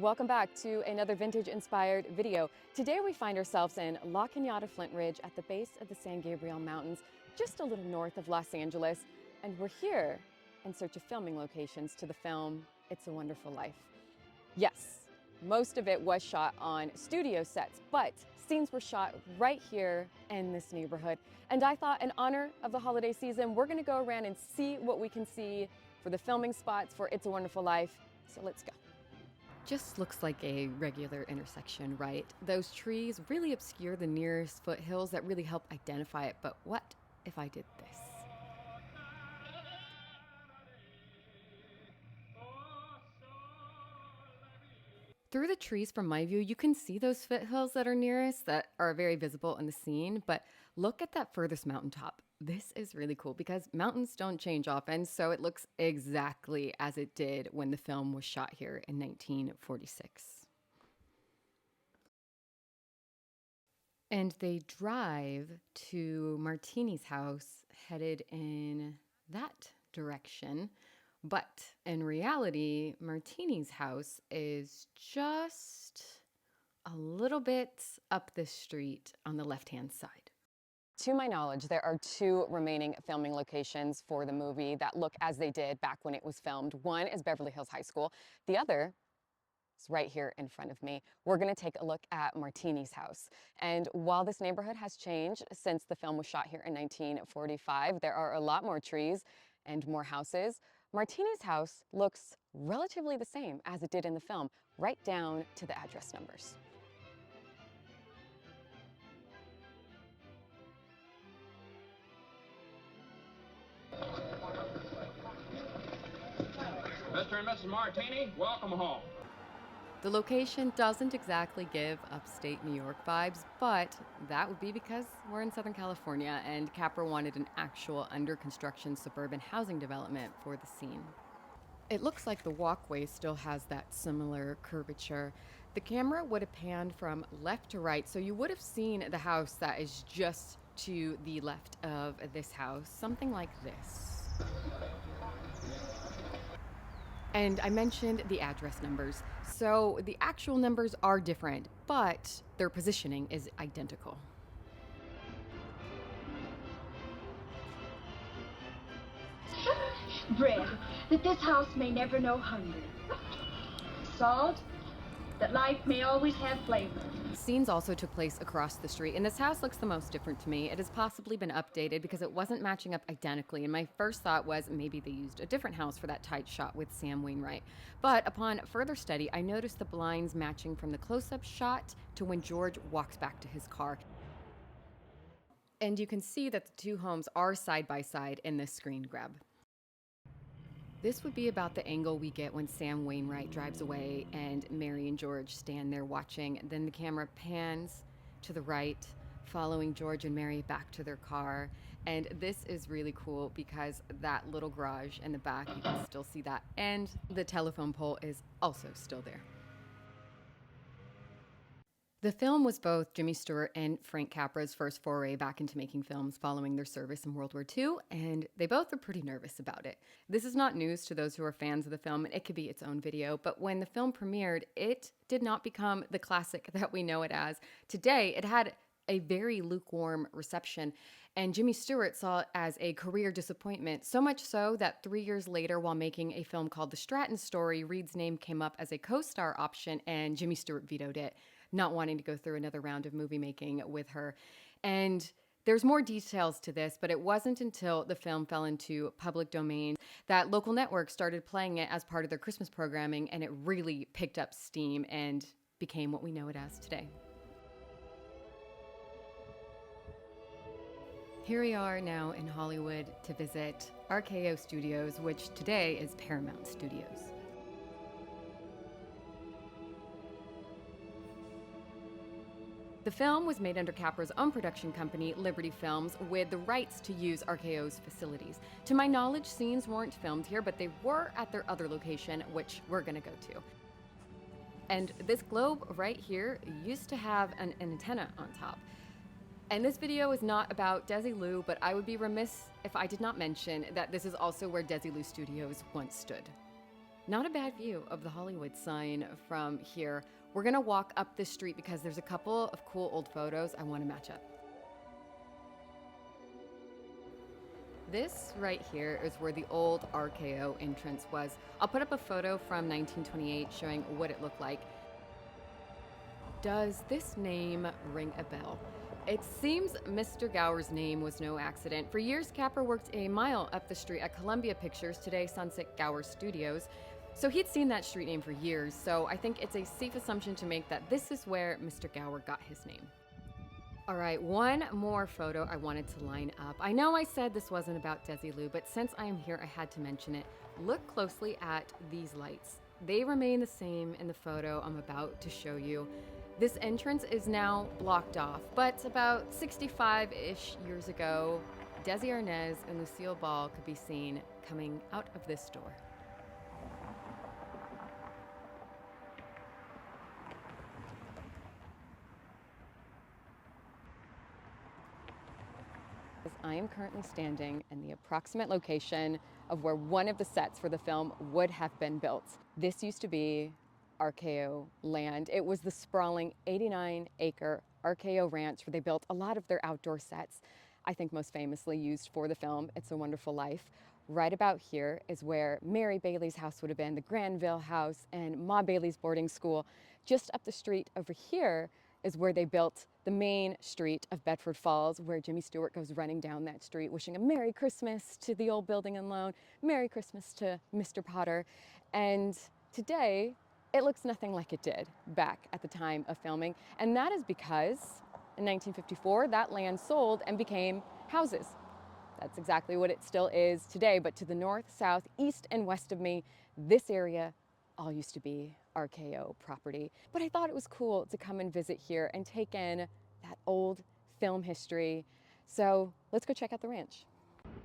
welcome back to another vintage-inspired video. Today we find ourselves in La Cañada Flint Ridge at the base of the San Gabriel Mountains, just a little north of Los Angeles, and we're here in search of filming locations to the film It's a Wonderful Life. Yes, most of it was shot on studio sets, but scenes were shot right here in this neighborhood. And I thought, in honor of the holiday season, we're gonna go around and see what we can see for the filming spots for It's a Wonderful Life. So let's go. Just looks like a regular intersection, right? Those trees really obscure the nearest foothills that really help identify it, but what if I did this? Through the trees from my view, you can see those foothills that are nearest that are very visible in the scene, but look at that furthest mountaintop. This is really cool because mountains don't change often, so it looks exactly as it did when the film was shot here in 1946. And they drive to Martini's house headed in that direction. But in reality, Martini's house is just a little bit up this street on the left-hand side. To my knowledge, there are two remaining filming locations for the movie that look as they did back when it was filmed. One is Beverly Hills High School. The other is right here in front of me. We're gonna take a look at Martini's house. And while this neighborhood has changed since the film was shot here in 1945, there are a lot more trees and more houses. Martini's house looks relatively the same as it did in the film, right down to the address numbers. Mr. and Mrs. Martini, welcome home. The location doesn't exactly give upstate New York vibes, but that would be because we're in Southern California and Capra wanted an actual under-construction suburban housing development for the scene. It looks like the walkway still has that similar curvature. The camera would have panned from left to right, so you would have seen the house that is just to the left of this house, something like this. And I mentioned the address numbers. So the actual numbers are different, but their positioning is identical. Bread, that this house may never know hunger. Salt, that life may always have flavor. Scenes also took place across the street, and this house looks the most different to me. It has possibly been updated because it wasn't matching up identically, and my first thought was maybe they used a different house for that tight shot with Sam Wainwright. But upon further study, I noticed the blinds matching from the close-up shot to when George walks back to his car. And you can see that the two homes are side by side in this screen grab. This would be about the angle we get when Sam Wainwright drives away and Mary and George stand there watching. Then the camera pans to the right, following George and Mary back to their car. And this is really cool because that little garage in the back, you can still see that. And the telephone pole is also still there. The film was both Jimmy Stewart and Frank Capra's first foray back into making films following their service in World War II, and they both are pretty nervous about it. This is not news to those who are fans of the film, and it could be its own video, but when the film premiered, it did not become the classic that we know it as. Today, it had a very lukewarm reception, and Jimmy Stewart saw it as a career disappointment, so much so that 3 years later, while making a film called The Stratton Story, Reed's name came up as a co-star option, and Jimmy Stewart vetoed it, not wanting to go through another round of movie making with her. And there's more details to this, but it wasn't until the film fell into public domain that local networks started playing it as part of their Christmas programming, and it really picked up steam and became what we know it as today. Here we are now in Hollywood to visit RKO Studios, which today is Paramount Studios. The film was made under Capra's own production company, Liberty Films, with the rights to use RKO's facilities. To my knowledge, scenes weren't filmed here, but they were at their other location, which we're gonna go to. And this globe right here used to have an antenna on top. And this video is not about Desilu, but I would be remiss if I did not mention that this is also where Desilu Studios once stood. Not a bad view of the Hollywood sign from here. We're gonna walk up this street because there's a couple of cool old photos I want to match up. This right here is where the old RKO entrance was. I'll put up a photo from 1928 showing what it looked like. Does this name ring a bell? It seems Mr. Gower's name was no accident. For years, Capra worked a mile up the street at Columbia Pictures, today Sunset Gower Studios. So he'd seen that street name for years, so I think it's a safe assumption to make that this is where Mr. Gower got his name. All right, one more photo I wanted to line up. I know I said this wasn't about Desilu, but since I am here, I had to mention it. Look closely at these lights. They remain the same in the photo I'm about to show you. This entrance is now blocked off, but about 65-ish years ago, Desi Arnaz and Lucille Ball could be seen coming out of this door. I am currently standing in the approximate location of where one of the sets for the film would have been built. This used to be RKO land. It was the sprawling 89-acre RKO Ranch where they built a lot of their outdoor sets, I think most famously used for the film It's a Wonderful Life. Right about here is where Mary Bailey's house would have been, the Granville house, and Ma Bailey's boarding school. Just up the street over here is where they built the main street of Bedford Falls, where Jimmy Stewart goes running down that street, wishing a Merry Christmas to the old building and loan, Merry Christmas to Mr. Potter. And today, it looks nothing like it did back at the time of filming. And that is because in 1954, that land sold and became houses. That's exactly what it still is today. But to the north, south, east, and west of me, this area all used to be RKO property. But I thought it was cool to come and visit here and take in that old film history. So let's go check out the ranch.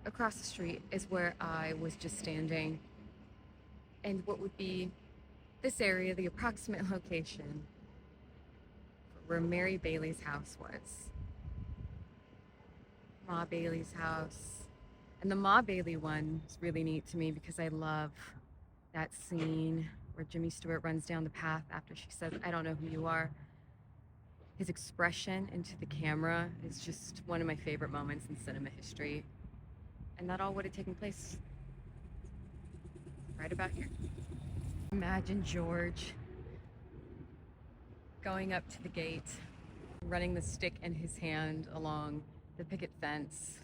Across the street is where I was just standing, and what would be this area, the approximate location where Mary Bailey's house was. Ma Bailey's house. And the Ma Bailey one is really neat to me because I love that scene where Jimmy Stewart runs down the path after she says, "I don't know who you are." His expression into the camera is just one of my favorite moments in cinema history. And that all would have taken place right about here. Imagine George going up to the gate, running the stick in his hand along the picket fence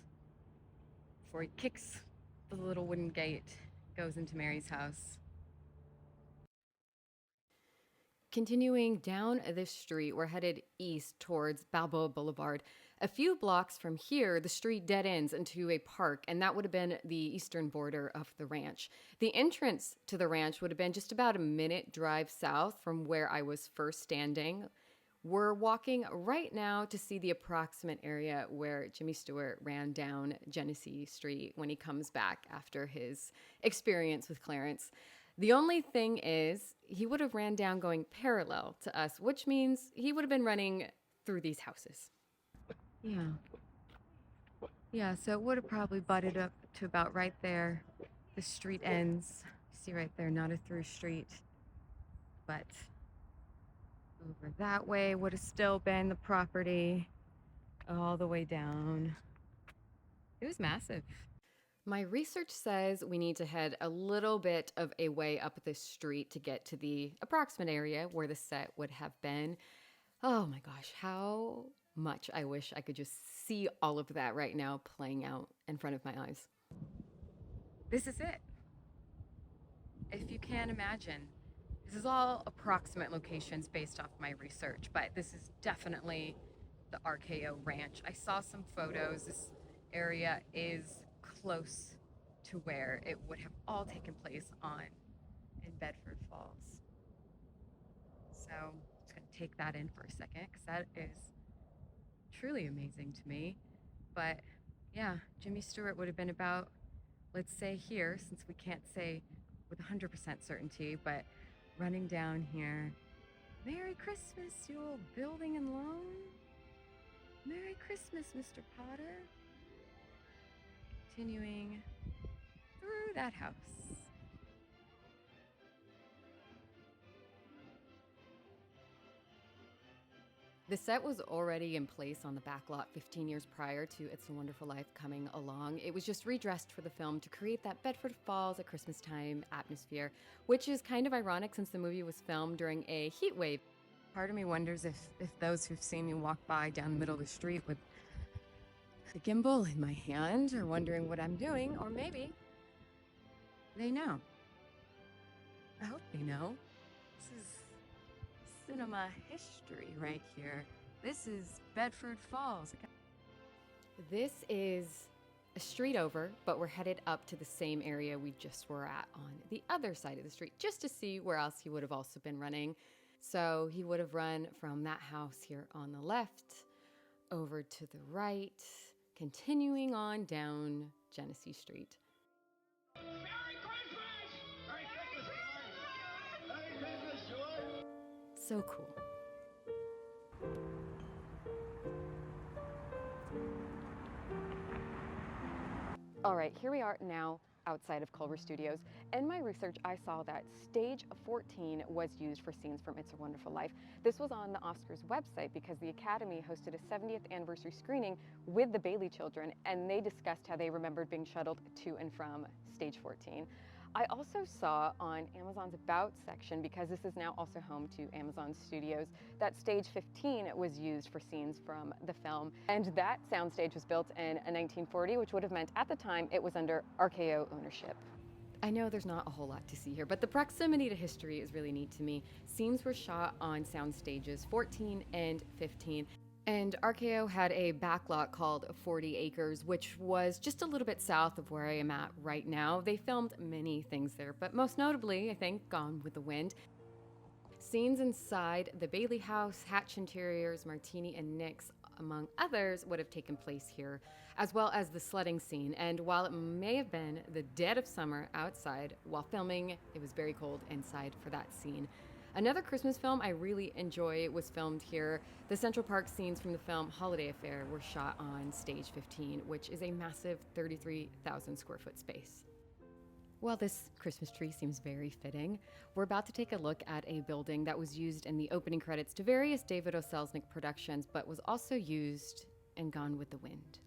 before he kicks the little wooden gate, goes into Mary's house. Continuing down this street, we're headed east towards Balboa Boulevard. A few blocks from here, the street dead ends into a park, and that would have been the eastern border of the ranch. The entrance to the ranch would have been just about a minute drive south from where I was first standing. We're walking right now to see the approximate area where Jimmy Stewart ran down Genesee Street when he comes back after his experience with Clarence. The only thing is, he would have ran down going parallel to us, which means he would have been running through these houses. Yeah, so it would have probably butted up to about right there. The street ends. See right there, not a through street, but over that way would have still been the property all the way down. It was massive. My research says we need to head a little bit of a way up this street to get to the approximate area where the set would have been. Oh my gosh, how much I wish I could just see all of that right now playing out in front of my eyes. This is it. If you can imagine. This is all approximate locations based off my research, but this is definitely the RKO Ranch. I saw some photos. This area is close to where it would have all taken place in Bedford Falls. So I'm just gonna take that in for a second because that is truly amazing to me. But yeah, Jimmy Stewart would have been about, let's say here, since we can't say with 100% certainty, but running down here. Merry Christmas, you old building and loan. Merry Christmas, Mr. Potter. Continuing through that house. The set was already in place on the backlot 15 years prior to It's a Wonderful Life coming along. It was just redressed for the film to create that Bedford Falls at Christmas time atmosphere, which is kind of ironic since the movie was filmed during a heat wave. Part of me wonders if those who've seen me walk by down the middle of the street with the gimbal in my hand are wondering what I'm doing, or maybe they know. I hope they know. This is cinema history right here. This is Bedford Falls. This is a street over, but we're headed up to the same area we just were at on the other side of the street, just to see where else he would have also been running. So he would have run from that house here on the left over to the right, continuing on down Genesee Street. Merry Christmas! Merry Christmas, George! Merry Christmas, George! So cool. All right, here we are now outside of Culver Studios. In my research, I saw that stage 14 was used for scenes from It's a Wonderful Life. This was on the Oscars website because the Academy hosted a 70th anniversary screening with the Bailey children, and they discussed how they remembered being shuttled to and from stage 14. I also saw on Amazon's About section, because this is now also home to Amazon Studios, that stage 15 was used for scenes from the film. And that soundstage was built in 1940, which would have meant at the time it was under RKO ownership. I know there's not a whole lot to see here, but the proximity to history is really neat to me. Scenes were shot on sound stages 14 and 15. And RKO had a backlot called 40 Acres, which was just a little bit south of where I am at right now. They filmed many things there, but most notably, I think, Gone with the Wind. Scenes inside the Bailey house, Hatch Interiors, Martini and Nick's, among others, would have taken place here, as well as the sledding scene. And while it may have been the dead of summer outside while filming, it was very cold inside for that scene. Another Christmas film I really enjoy was filmed here. The Central Park scenes from the film Holiday Affair were shot on stage 15, which is a massive 33,000 square foot space. While this Christmas tree seems very fitting, we're about to take a look at a building that was used in the opening credits to various David O. Selznick productions, but was also used in Gone with the Wind.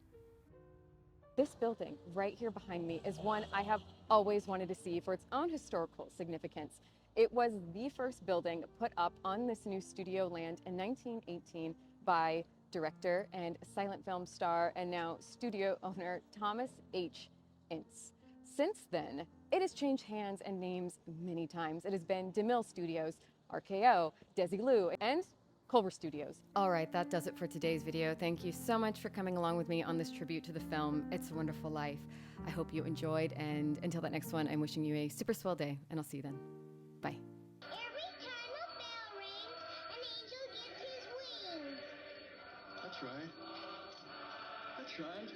This building right here behind me is one I have always wanted to see for its own historical significance. It was the first building put up on this new studio land in 1918 by director and silent film star and now studio owner Thomas H. Ince. Since then, it has changed hands and names many times. It has been DeMille Studios, RKO, Desilu, and Culver Studios. All right, that does it for today's video. Thank you so much for coming along with me on this tribute to the film It's a Wonderful Life. I hope you enjoyed, and until that next one, I'm wishing you a super swell day, and I'll see you then. Bye. Every time a bell rings, an angel gets his wings. That's right. That's right.